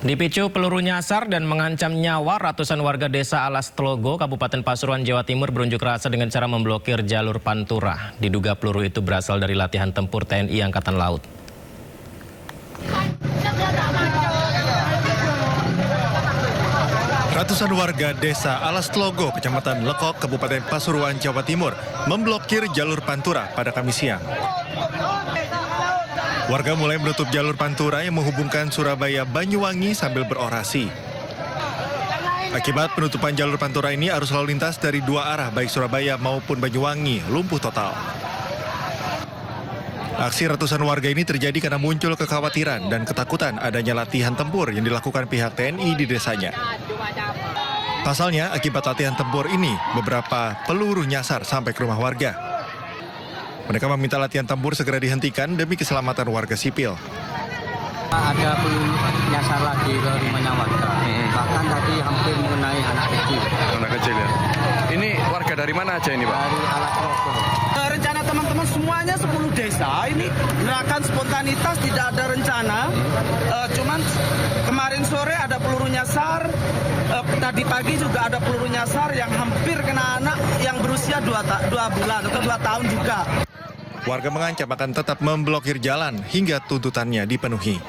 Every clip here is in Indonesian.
Dipicu peluru nyasar dan mengancam nyawa, ratusan warga desa Alas Tlogo, Kabupaten Pasuruan, Jawa Timur berunjuk rasa dengan cara memblokir jalur Pantura. Diduga peluru itu berasal dari latihan tempur TNI Angkatan Laut. Ratusan warga desa Alas Tlogo, Kecamatan Lekok, Kabupaten Pasuruan, Jawa Timur, memblokir jalur Pantura pada Kamis siang. Warga mulai menutup jalur Pantura yang menghubungkan Surabaya Banyuwangi sambil berorasi. Akibat penutupan jalur Pantura ini, arus lalu lintas dari dua arah baik Surabaya maupun Banyuwangi lumpuh total. Aksi ratusan warga ini terjadi karena muncul kekhawatiran dan ketakutan adanya latihan tempur yang dilakukan pihak TNI di desanya. Pasalnya, akibat latihan tempur ini, beberapa peluru nyasar sampai ke rumah warga. Mereka meminta latihan tempur segera dihentikan demi keselamatan warga sipil. Ada peluru nyasar lagi ke rumahnya warga. Bahkan tadi hampir mengenai anak kecil. Anak kecil ya? Ini warga dari mana aja ini, Pak? Dari Alas Tlogo. Rencana teman-teman semuanya 10 desa ini gerakan spontanitas, tidak ada rencana. Cuman kemarin sore ada peluru nyasar, tadi pagi juga ada peluru nyasar yang hampir kena anak yang berusia 2 bulan atau 2 tahun juga. Warga mengancam akan tetap memblokir jalan hingga tuntutannya dipenuhi.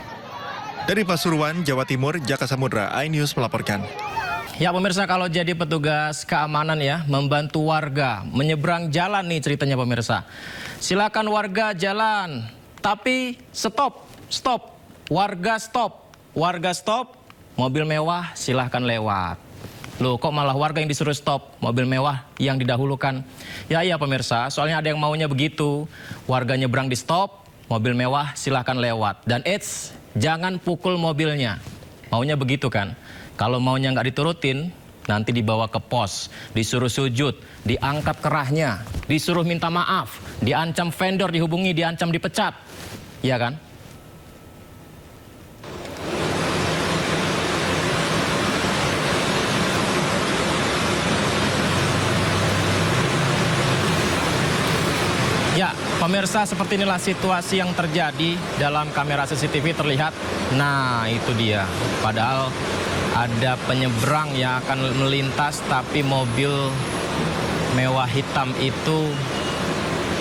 Dari Pasuruan, Jawa Timur, Jaka Samudra, iNews melaporkan. Ya pemirsa, kalau jadi petugas keamanan ya, membantu warga menyeberang jalan nih ceritanya pemirsa. Silakan warga jalan, tapi stop, warga stop, mobil mewah silahkan lewat. Loh, kok malah warga yang disuruh stop, mobil mewah yang didahulukan? Ya iya pemirsa, soalnya ada yang maunya begitu. Warga nyebrang di stop, mobil mewah silahkan lewat. Dan jangan pukul mobilnya. Maunya begitu kan? Kalau maunya nggak diturutin, nanti dibawa ke pos, disuruh sujud, diangkat kerahnya, disuruh minta maaf, diancam vendor, dihubungi, diancam dipecat. Iya kan? Ya, pemirsa, seperti inilah situasi yang terjadi dalam kamera CCTV terlihat. Nah, itu dia. Padahal ada penyeberang yang akan melintas, tapi mobil mewah hitam itu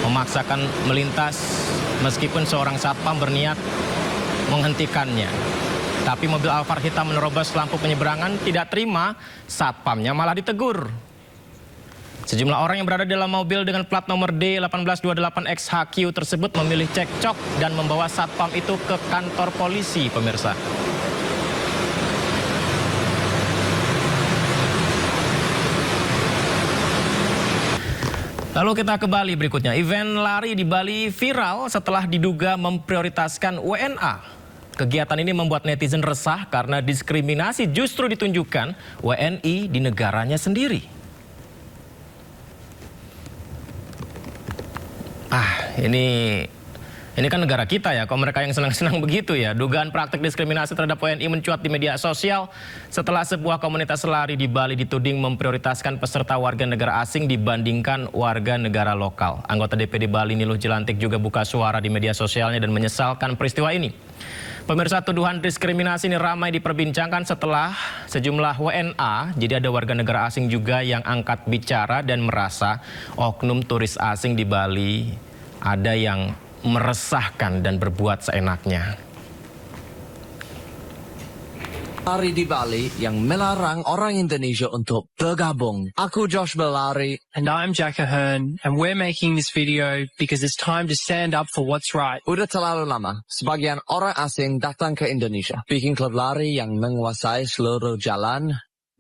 memaksakan melintas meskipun seorang satpam berniat menghentikannya. Tapi mobil Alphard hitam menerobos lampu penyeberangan, tidak terima, satpamnya malah ditegur. Sejumlah orang yang berada dalam mobil dengan plat nomor D1828XHQ tersebut memilih cekcok dan membawa satpam itu ke kantor polisi, pemirsa. Lalu kita ke Bali berikutnya. Event lari di Bali viral setelah diduga memprioritaskan WNA. Kegiatan ini membuat netizen resah karena diskriminasi justru ditunjukkan WNI di negaranya sendiri. Ini kan negara kita ya, kok mereka yang senang-senang begitu ya. Dugaan praktik diskriminasi terhadap WNI mencuat di media sosial setelah sebuah komunitas lari di Bali dituding memprioritaskan peserta warga negara asing dibandingkan warga negara lokal. Anggota DPD Bali Niluh Jelantik juga buka suara di media sosialnya dan menyesalkan peristiwa ini. Pemirsa, tuduhan diskriminasi ini ramai diperbincangkan setelah sejumlah WNA, jadi ada warga negara asing juga yang angkat bicara dan merasa oknum turis asing di Bali ada yang meresahkan dan berbuat seenaknya. Lari di Bali yang melarang orang Indonesia untuk bergabung. Aku Josh Belari. And I'm Jack Ahern, and we're making this video because it's time to stand up for what's right. Udah terlalu lama, sebagian orang asing datang ke Indonesia, bikin klub lari yang menguasai seluruh jalan,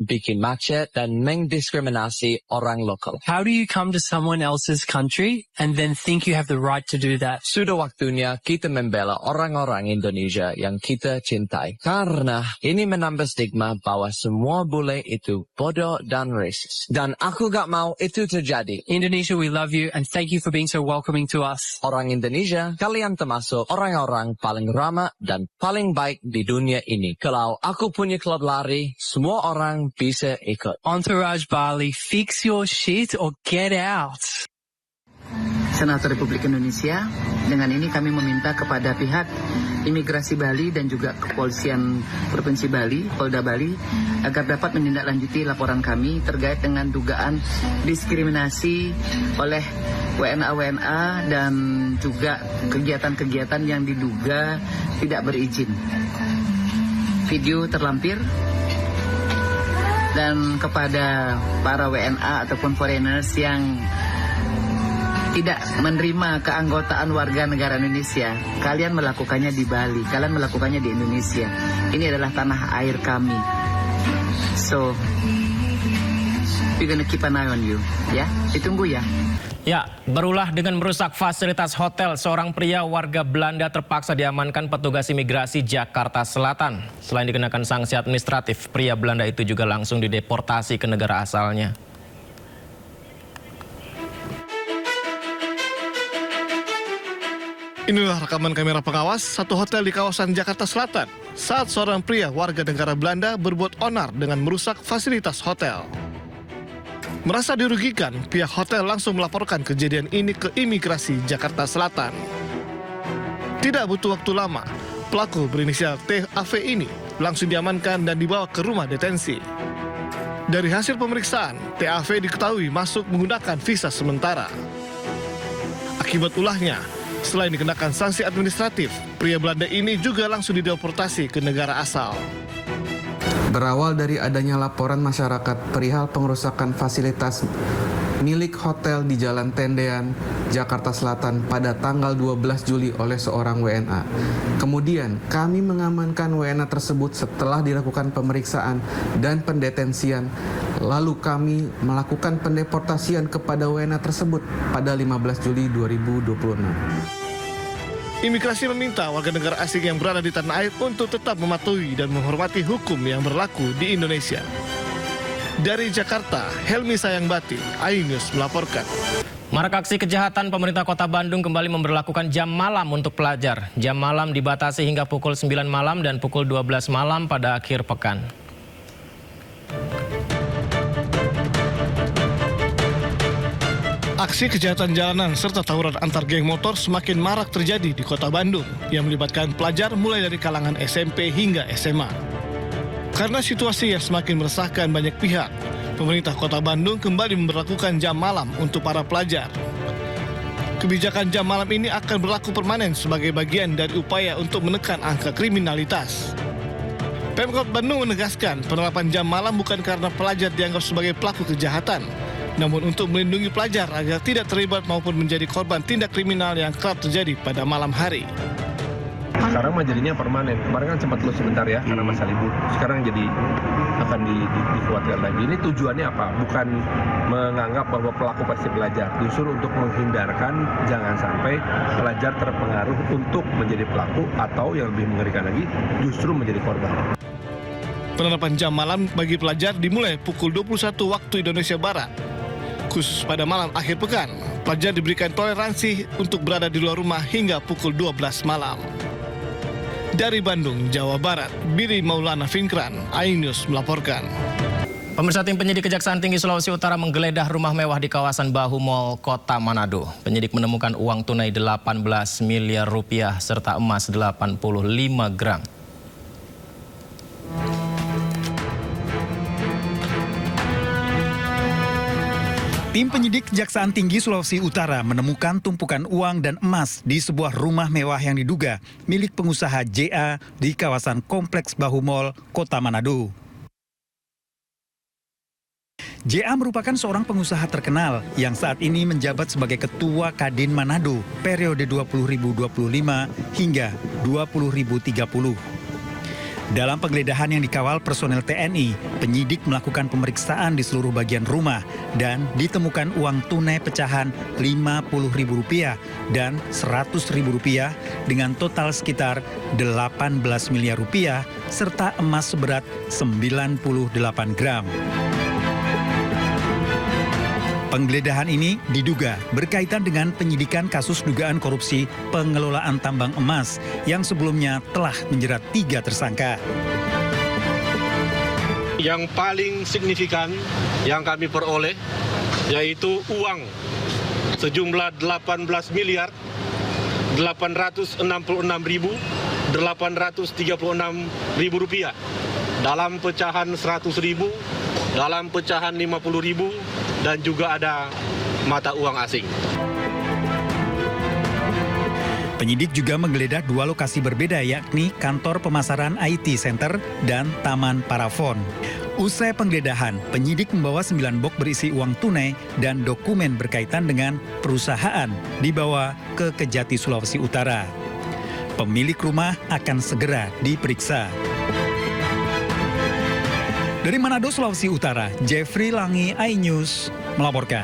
bikin macet, dan mendiskriminasi orang lokal. How do you come to someone else's country and then think you have the right to do that? Sudah waktunya kita membela orang-orang Indonesia yang kita cintai. Karena ini menambah stigma bahwa semua bule itu bodoh dan racist. Dan aku gak mau itu terjadi. Indonesia, we love you and thank you for being so welcoming to us. Orang Indonesia, kalian termasuk orang-orang paling ramah dan paling baik di dunia ini. Kalau aku punya klub lari, semua orang bisa ikut. Entourage Bali, fix your shit or get out. Senator Republik Indonesia. Dengan ini kami meminta kepada pihak Imigrasi Bali dan juga Kepolisian Provinsi Bali, Polda Bali, agar dapat menindaklanjuti laporan kami terkait dengan dugaan diskriminasi oleh WNA-WNA dan juga kegiatan-kegiatan yang diduga tidak berizin. Video terlampir. Dan kepada para WNA ataupun foreigners yang tidak menerima keanggotaan warga negara Indonesia, kalian melakukannya di Bali, kalian melakukannya di Indonesia. Ini adalah tanah air kami. So, we're gonna keep an eye on you, ya. Ditunggu ya. Ya, berulah dengan merusak fasilitas hotel, seorang pria warga Belanda terpaksa diamankan petugas imigrasi Jakarta Selatan. Selain dikenakan sanksi administratif, pria Belanda itu juga langsung dideportasi ke negara asalnya. Inilah rekaman kamera pengawas satu hotel di kawasan Jakarta Selatan saat seorang pria warga negara Belanda berbuat onar dengan merusak fasilitas hotel. Merasa dirugikan, pihak hotel langsung melaporkan kejadian ini ke Imigrasi Jakarta Selatan. Tidak butuh waktu lama, pelaku berinisial TAV ini langsung diamankan dan dibawa ke rumah detensi. Dari hasil pemeriksaan, TAV diketahui masuk menggunakan visa sementara. Akibat ulahnya, selain dikenakan sanksi administratif, pria Belanda ini juga langsung dideportasi ke negara asal. Berawal dari adanya laporan masyarakat perihal pengerusakan fasilitas milik hotel di Jalan Tendean, Jakarta Selatan pada tanggal 12 Juli oleh seorang WNA. Kemudian kami mengamankan WNA tersebut setelah dilakukan pemeriksaan dan pendetensian. Lalu kami melakukan pendeportasian kepada WNA tersebut pada 15 Juli 2026. Imigrasi meminta warga negara asing yang berada di tanah air untuk tetap mematuhi dan menghormati hukum yang berlaku di Indonesia. Dari Jakarta, Helmi Sayangbati, iNews melaporkan. Marak aksi kejahatan, pemerintah Kota Bandung kembali memberlakukan jam malam untuk pelajar. Jam malam dibatasi hingga pukul 9 malam dan pukul 12 malam pada akhir pekan. Aksi kejahatan jalanan serta tawuran antar geng motor semakin marak terjadi di Kota Bandung yang melibatkan pelajar mulai dari kalangan SMP hingga SMA. Karena situasi yang semakin meresahkan banyak pihak, pemerintah Kota Bandung kembali memberlakukan jam malam untuk para pelajar. Kebijakan jam malam ini akan berlaku permanen sebagai bagian dari upaya untuk menekan angka kriminalitas. Pemkot Bandung menegaskan penerapan jam malam bukan karena pelajar dianggap sebagai pelaku kejahatan, namun untuk melindungi pelajar agar tidak terlibat maupun menjadi korban tindak kriminal yang kerap terjadi pada malam hari. Sekarang mah jadinya permanen. Kemarin kan sempat lu sebentar ya karena masa libur. Sekarang jadi akan dikuatkan lagi. Ini tujuannya apa? Bukan menganggap bahwa pelaku pasti pelajar. Justru untuk menghindarkan jangan sampai pelajar terpengaruh untuk menjadi pelaku atau yang lebih mengerikan lagi justru menjadi korban. Penerapan jam malam bagi pelajar dimulai pukul 21 waktu Indonesia Barat. Khusus pada malam akhir pekan, pelajar diberikan toleransi untuk berada di luar rumah hingga pukul 12 malam. Dari Bandung, Jawa Barat, Billy Maulana Finkran, iNews melaporkan. Pemirsa, tim penyidik Kejaksaan Tinggi Sulawesi Utara menggeledah rumah mewah di kawasan Bahu Mall, Kota Manado. Penyidik menemukan uang tunai 18 miliar rupiah serta emas 85 gram. Tim penyidik Kejaksaan Tinggi Sulawesi Utara menemukan tumpukan uang dan emas di sebuah rumah mewah yang diduga milik pengusaha JA di kawasan Kompleks Bahu Mall, Kota Manado. JA merupakan seorang pengusaha terkenal yang saat ini menjabat sebagai Ketua Kadin Manado periode 20.025 hingga 20.030. Dalam penggeledahan yang dikawal personel TNI, penyidik melakukan pemeriksaan di seluruh bagian rumah dan ditemukan uang tunai pecahan Rp50.000 dan Rp100.000 dengan total sekitar 18 miliar rupiah serta emas seberat 98 gram. Penggeledahan ini diduga berkaitan dengan penyidikan kasus dugaan korupsi pengelolaan tambang emas yang sebelumnya telah menjerat 3 tersangka. Yang paling signifikan yang kami peroleh yaitu uang sejumlah 18 miliar 866.836.000 rupiah dalam pecahan 100.000, dalam pecahan 50.000, dan juga ada mata uang asing. Penyidik juga menggeledah 2 lokasi berbeda, yakni kantor pemasaran IT Center dan Taman Parafon. Usai penggeledahan, penyidik membawa 9 box berisi uang tunai dan dokumen berkaitan dengan perusahaan dibawa ke Kejati, Sulawesi Utara. Pemilik rumah akan segera diperiksa. Dari Manado, Sulawesi Utara, Jeffrey Langi, iNews melaporkan.